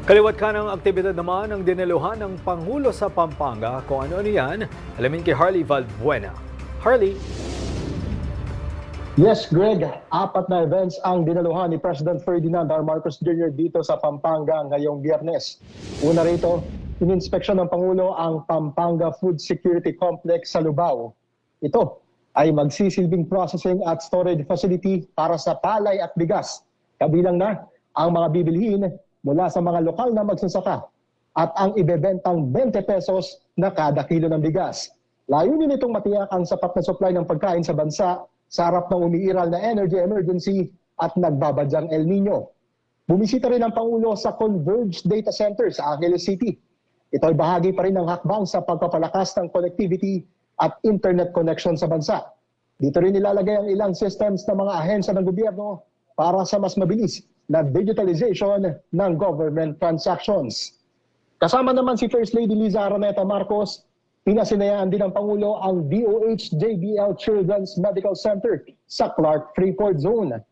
Kaliwat ka ng aktibidad naman ang diniluhan ng Pangulo sa Pampanga. Kung ano-ano yan, alamin kay Harley Valbuena. Harley? Yes, Greg, 4 na events ang dinaluhan ni President Ferdinand R. Marcos Jr. dito sa Pampanga ngayong Biyernes. Una rito, ininspeksyon ng Pangulo ang Pampanga Food Security Complex sa Lubao. Ito ay magsisilbing processing at storage facility para sa palay at bigas. Kabilang na ang mga bibilhin mula sa mga lokal na magsasaka at ang ibebentang 20 pesos na kada kilo ng bigas. Layunin itong matiyak ang sapat na supply ng pagkain sa bansa sa harap ng umiiral na energy emergency at nagbabadyang El Nino. Bumisita rin ang Pangulo sa Converge Data Center sa Angeles City. Ito ay bahagi pa rin ng hakbang sa pagpapalakas ng connectivity at internet connection sa bansa. Dito rin nilalagay ang ilang systems ng mga ahensya ng gobyerno para sa mas mabilis na digitalization ng government transactions. Kasama naman si First Lady Liza Araneta Marcos, pinasinayaan din ng Pangulo ang DOH-JBL Children's Medical Center sa Clark Freeport Zone.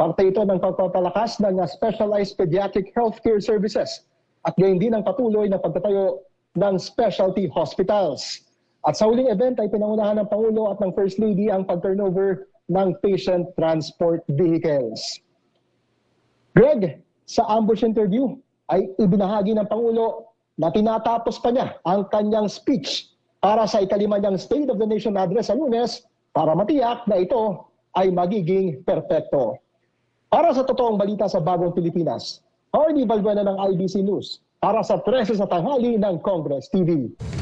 Parte ito ng pagpapalakas ng specialized pediatric healthcare services at gayon din ang patuloy na pagtatayo ng specialty hospitals. At sa huling event ay pinangunahan ng Pangulo at ng First Lady ang pag-turnover ng patient transport vehicles. Greg, sa ambush interview ay ibinahagi ng Pangulo na tinatapos pa niya ang kanyang speech para sa ika-5 niyang State of the Nation address sa Lunes para matiyak na ito ay magiging perpekto. Para sa totoong balita sa Bagong Pilipinas, Harley Valbuena ng IBC News para sa 13 sa tanghali ng Congress TV.